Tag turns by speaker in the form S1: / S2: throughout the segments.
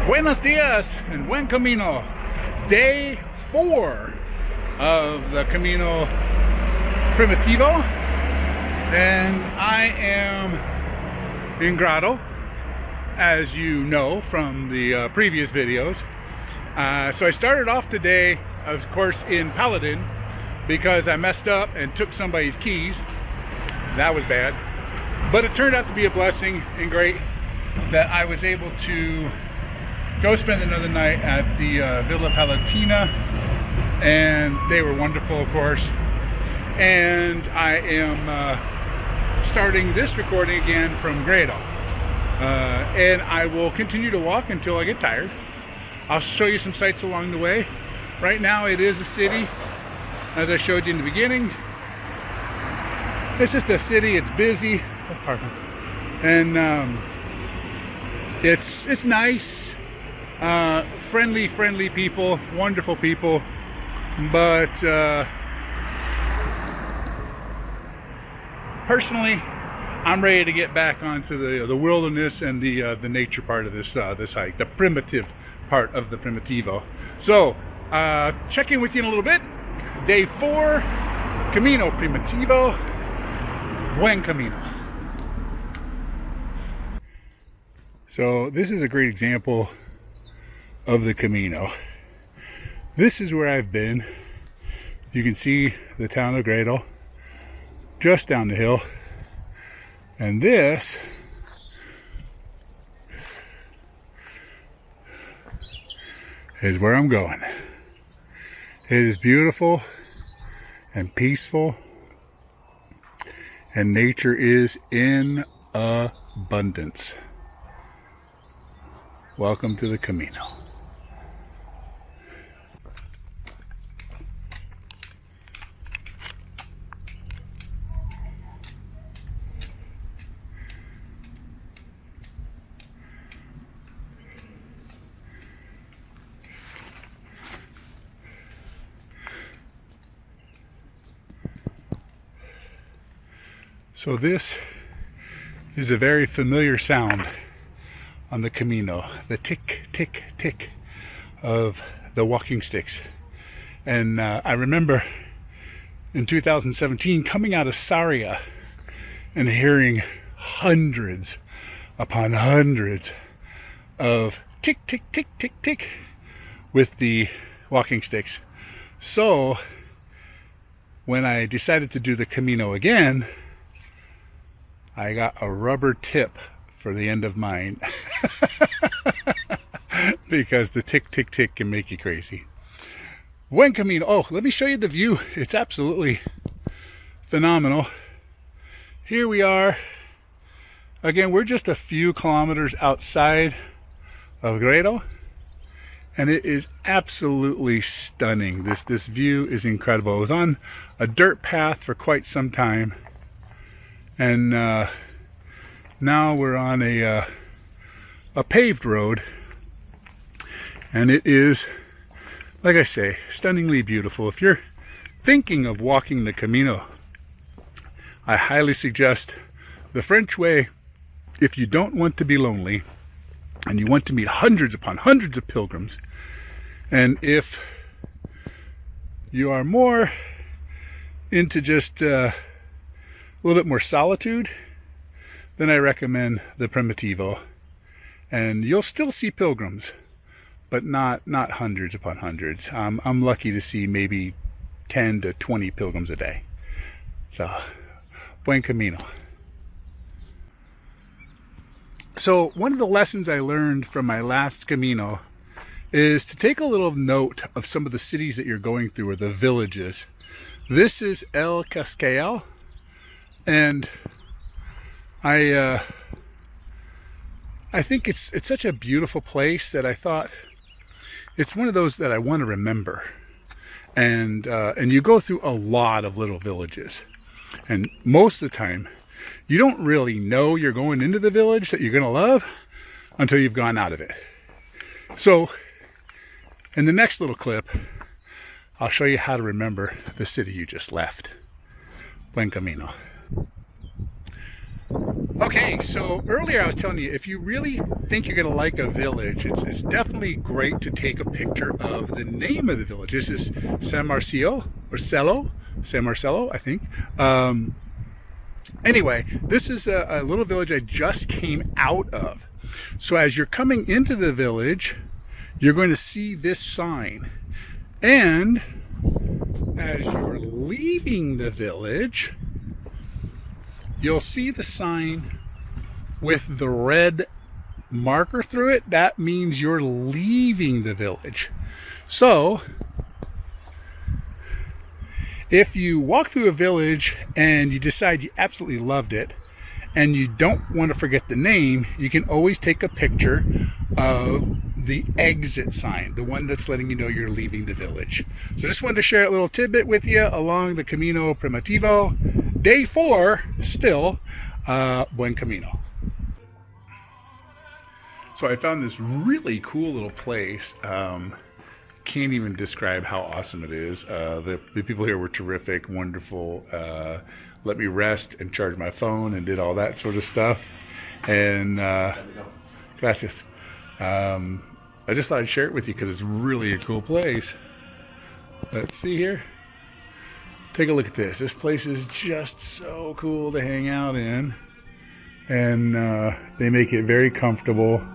S1: Buenos dias and Buen Camino. Day 4 of the Camino Primitivo. And I am in Grado, as you know from the previous videos. So I started off today, of course, in Paladin because I messed up and took somebody's keys. That was bad. But it turned out to be a blessing and great that I was able to go spend another night at the Villa Palatina, and they were wonderful, of course. And I am starting this recording again from Grado, and I will continue to walk until I get tired. I'll show you some sights along the way. Right now it is a city, as I showed you in the beginning. It's just a city. It's busy, and it's nice. Friendly people, wonderful people, but personally, I'm ready to get back onto the wilderness and the nature part of this hike, the primitive part of the Primitivo. So, check in with you in a little bit. Day 4, Camino Primitivo, Buen Camino. So this is a great example of the Camino. This is where I've been. You can see the town of Grado just down the hill, and this is where I'm going. It is beautiful and peaceful, and nature is in abundance. Welcome to the Camino. So this is a very familiar sound on the Camino, the tick, tick, tick of the walking sticks. And I remember in 2017 coming out of Saria and hearing hundreds upon hundreds of tick, tick, tick, tick, tick with the walking sticks. So when I decided to do the Camino again, I got a rubber tip for the end of mine because the tick, tick, tick can make you crazy. Buen Camino. Oh, let me show you the view. It's absolutely phenomenal. Here we are. Again, we're just a few kilometers outside of Grado, and it is absolutely stunning. This view is incredible. I was on a dirt path for quite some time, and now we're on a paved road, and it is, like I say, stunningly beautiful. If you're thinking of walking the Camino, I highly suggest the French way if you don't want to be lonely and you want to meet hundreds upon hundreds of pilgrims, and if you are more into just a little bit more solitude, then I recommend the Primitivo. And you'll still see pilgrims, but not hundreds upon hundreds. I'm lucky to see maybe 10 to 20 pilgrims a day. So, Buen Camino. So one of the lessons I learned from my last Camino is to take a little note of some of the cities that you're going through, or the villages. This is El Cascale, and I think it's such a beautiful place that I thought it's one of those that I want to remember. And you go through a lot of little villages, and most of the time you don't really know you're going into the village that you're going to love until you've gone out of it. So in the next little clip, I'll show you how to remember the city you just left. Buen Camino. Okay, so earlier I was telling you, if you really think you're going to like a village, it's definitely great to take a picture of the name of the village. This is San Marcello, I think. Anyway, this is a little village I just came out of. So as you're coming into the village, you're going to see this sign. And as you're leaving the village, you'll see the sign with the red marker through it. That means you're leaving the village. So if you walk through a village and you decide you absolutely loved it and you don't want to forget the name, you can always take a picture of the exit sign, the one that's letting you know you're leaving the village. So just wanted to share a little tidbit with you along the Camino Primitivo. Day 4, still, Buen Camino. So I found this really cool little place. Can't even describe how awesome it is. The people here were terrific, wonderful. Let me rest and charge my phone and did all that sort of stuff. And gracias. I just thought I'd share it with you because it's really a cool place. Let's see here. Take a look at this. This place is just so cool to hang out in. And they make it very comfortable.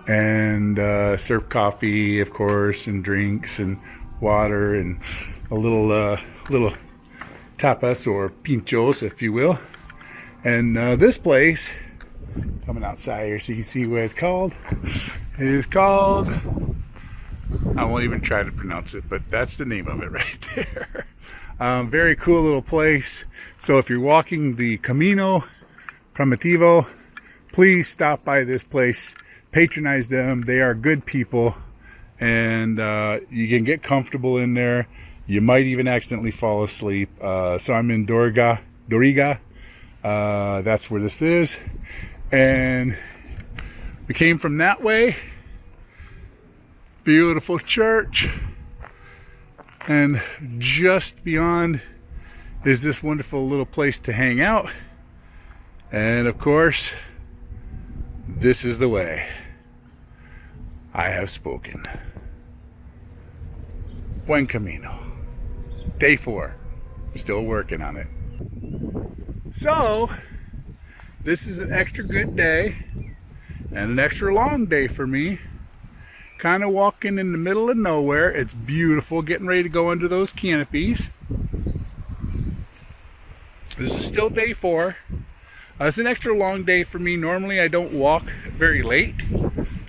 S1: And serve coffee, of course, and drinks and water and a little tapas or pinchos, if you will. And this place, coming outside here so you can see what it's called. It is called, I won't even try to pronounce it, but that's the name of it right there. Very cool little place. So if you're walking the Camino Primitivo, please stop by this place. Patronize them. They are good people, and you can get comfortable in there. You might even accidentally fall asleep. So I'm in Doriga. That's where this is, and we came from that way. Beautiful church, and just beyond is this wonderful little place to hang out. And of course, this is the way. I have spoken. Buen Camino. Day 4. Still working on it. So, this is an extra good day and an extra long day for me. Kind of walking in the middle of nowhere. It's beautiful. Getting ready to go under those canopies. This is still day 4. It's an extra long day for me. Normally I don't walk very late.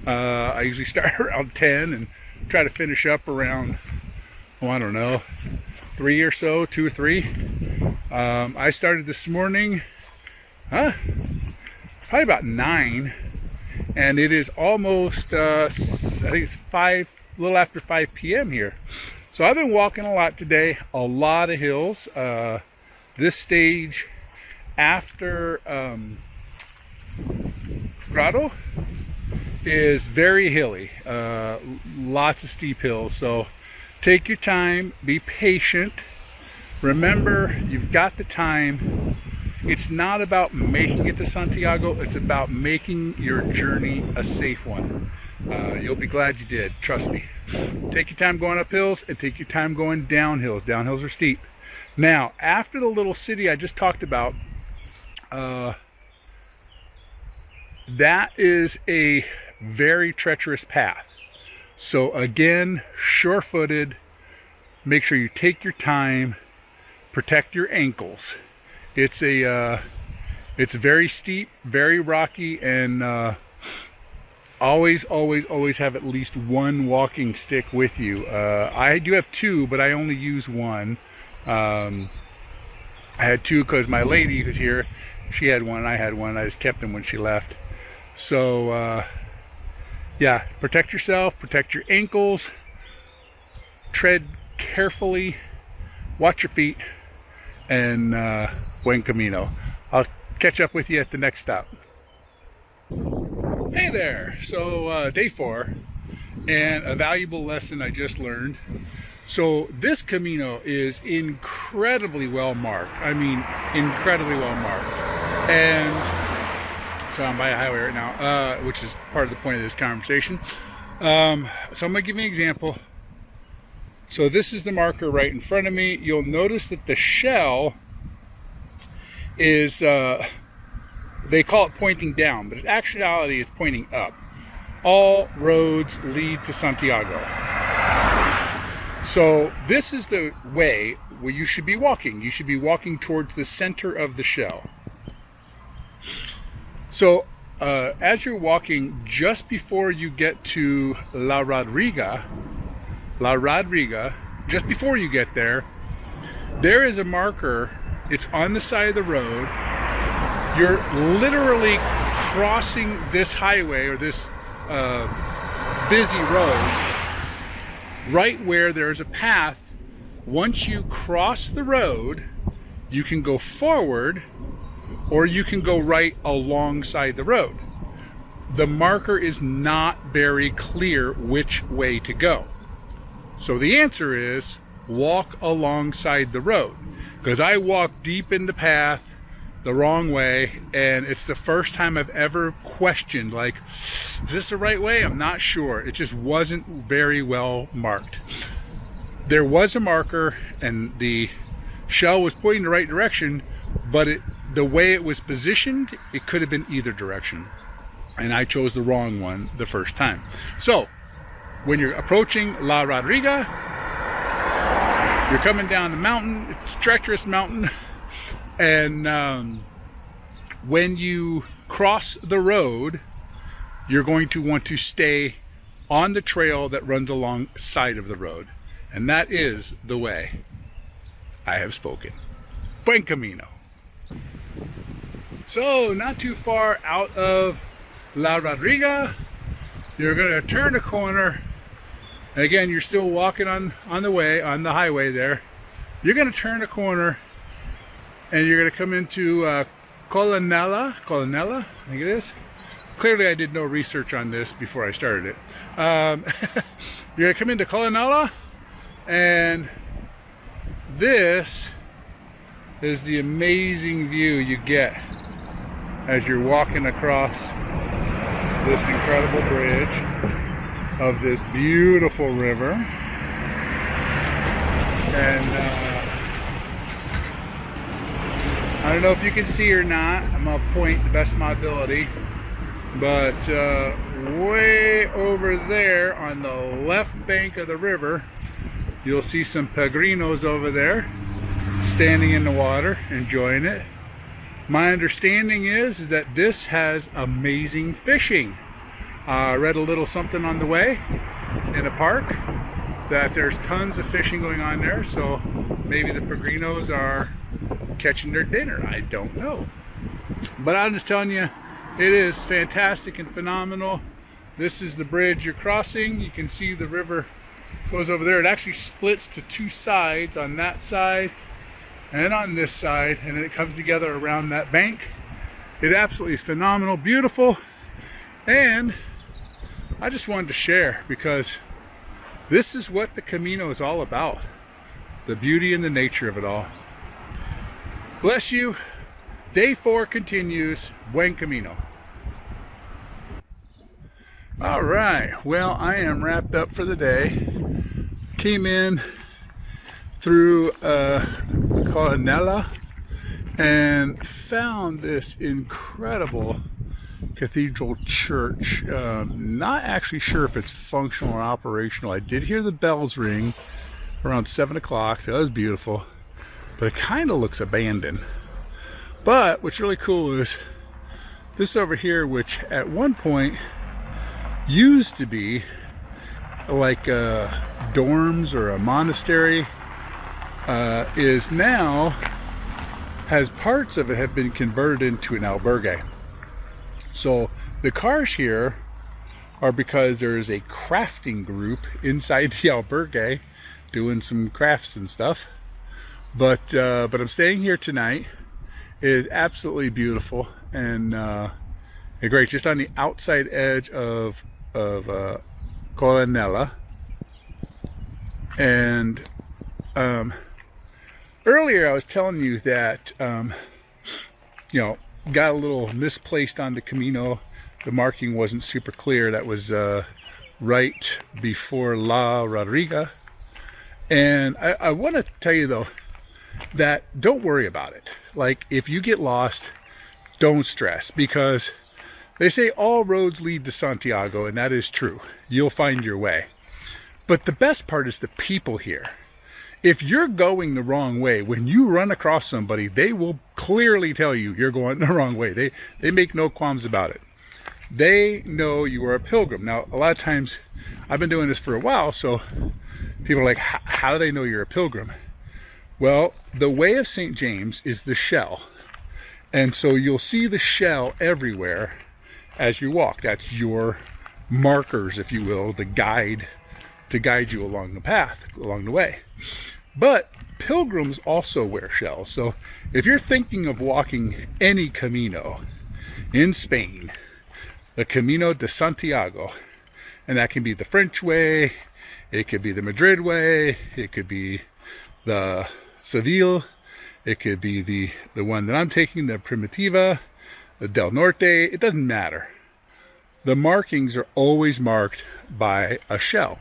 S1: I usually start around 10 and try to finish up around, I don't know, 3 or so, 2 or 3. I started this morning, probably about 9, and it is almost, I think it's 5, a little after 5 p.m. here. So I've been walking a lot today, a lot of hills. This stage after Grado is very hilly, lots of steep hills. So take your time, be patient. Remember, you've got the time. It's not about making it to Santiago, it's about making your journey a safe one. You'll be glad you did, trust me. Take your time going up hills and take your time going down hills. Down hills are steep. Now, after the little city I just talked about, that is a very treacherous path. So again, sure-footed. Make sure you take your time. Protect your ankles. It's very steep, very rocky, and always have at least one walking stick with you. I do have 2, but I only use 1. I had 2 because my lady who's here, she had 1, and I had 1. I just kept them when she left. So, yeah, protect yourself, protect your ankles, tread carefully, watch your feet, and Buen Camino. I'll catch up with you at the next stop. Hey there! So, day 4, and a valuable lesson I just learned. So this Camino is incredibly well marked. I mean, incredibly well marked. And So I'm by a highway right now, which is part of the point of this conversation. So I'm going to give you an example. So this is the marker right in front of me. You'll notice that the shell is, they call it pointing down, but in actuality it's pointing up. All roads lead to Santiago. So this is the way where you should be walking. You should be walking towards the center of the shell. So as you're walking, just before you get to La Rodriga, just before you get there, there is a marker. It's on the side of the road. You're literally crossing this highway or this busy road right where there's a path. Once you cross the road, you can go forward or you can go right alongside the road. The marker is not very clear which way to go. So the answer is walk alongside the road, because I walked deep in the path the wrong way, and it's the first time I've ever questioned, like, is this the right way? I'm not sure. It just wasn't very well marked. There was a marker and the shell was pointing the right direction, but the way it was positioned, it could have been either direction. And I chose the wrong one the first time. So when you're approaching La Rodriga, you're coming down the mountain. It's a treacherous mountain. And when you cross the road, you're going to want to stay on the trail that runs alongside of the road. And that is the way. I have spoken. Buen Camino. So, not too far out of La Rodriga, you're going to turn a corner. Again, you're still walking on the highway there. You're going to turn a corner and you're going to come into Cornellana, I think it is. Clearly I did no research on this before I started it. You're going to come into Cornellana, and this is the amazing view you get as you're walking across this incredible bridge of this beautiful river. And I don't know if you can see or not. I'm going to point the best of my ability. But way over there on the left bank of the river, you'll see some peregrinos over there standing in the water, enjoying it. My understanding is that this has amazing fishing. I read a little something on the way in a park that there's tons of fishing going on there, so maybe the peregrinos are catching their dinner. I don't know. But I'm just telling you, it is fantastic and phenomenal. This is the bridge you're crossing. You can see the river goes over there. It actually splits to two sides, on that side and on this side, and then it comes together around that bank. It absolutely is phenomenal, beautiful, and I just wanted to share because this is what the Camino is all about. The beauty and the nature of it all. Bless you. Day 4 continues. Buen Camino. All right. Well, I am wrapped up for the day. Came in through Cornellana and found this incredible cathedral church. Not actually sure if it's functional or operational. I did hear the bells ring around 7 o'clock. So that was beautiful. But it kind of looks abandoned. But what's really cool is this over here, which at one point used to be like dorms or a monastery, is now, has parts of it have been converted into an albergue. So the cars here are because there's a crafting group inside the albergue doing some crafts and stuff. But I'm staying here tonight. It is absolutely beautiful and great. Just on the outside edge of Cornellana. And earlier I was telling you that you know, got a little misplaced on the Camino. The marking wasn't super clear. That was right before La Rodriga. And I want to tell you though, that don't worry about it. Like, if you get lost, don't stress, because they say all roads lead to Santiago, and that is true. You'll find your way. But the best part is the people here. If you're going the wrong way, when you run across somebody, they will clearly tell you you're going the wrong way. They make no qualms about it. They know you are a pilgrim. Now, a lot of times, I've been doing this for a while, so people are like, how do they know you're a pilgrim? Well, the way of St. James is the shell. And so you'll see the shell everywhere as you walk. That's your markers, if you will, the guide to guide you along the path, along the way. But pilgrims also wear shells. So if you're thinking of walking any Camino in Spain, the Camino de Santiago, and that can be the French way, it could be the Madrid way, it could be the Seville, it could be the one that I'm taking, the Primitiva, the Del Norte. It doesn't matter. The markings are always marked by a shell.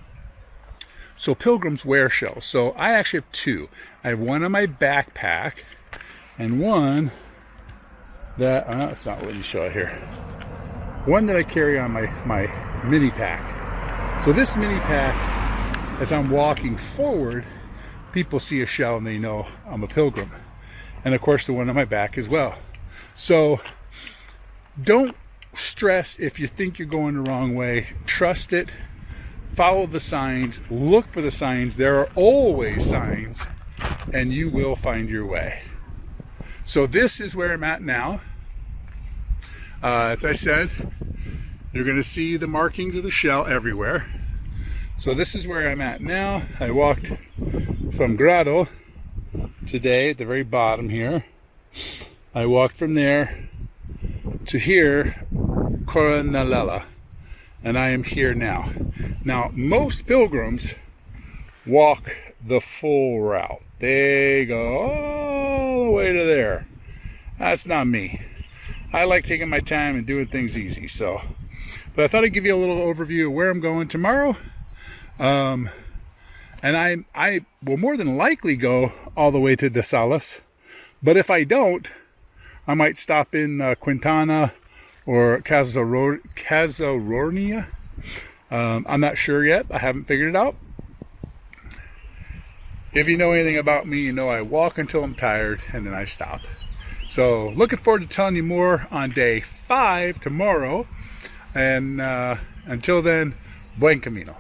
S1: So pilgrims wear shells. So I actually have two. I have one on my backpack and one that, it's not letting me show it here. One that I carry on my mini pack. So this mini pack, as I'm walking forward, people see a shell and they know I'm a pilgrim. And of course the one on my back as well. So don't stress if you think you're going the wrong way. Trust it. Follow the signs. Look for the signs. There are always signs, and you will find your way. So this is where I'm at now. As I said, you're going to see the markings of the shell everywhere. So this is where I'm at now. I walked from Grado today at the very bottom here. I walked from there to here, Cornellana, and I am here now. Now, most pilgrims walk the full route. They go all the way to there. That's not me. I like taking my time and doing things easy. But I thought I'd give you a little overview of where I'm going tomorrow. And I will more than likely go all the way to De Salas. But if I don't, I might stop in Quintana or Casarornia. I'm not sure yet. I haven't figured it out. If you know anything about me, you know I walk until I'm tired and then I stop. So looking forward to telling you more on day 5 tomorrow. And until then, Buen Camino.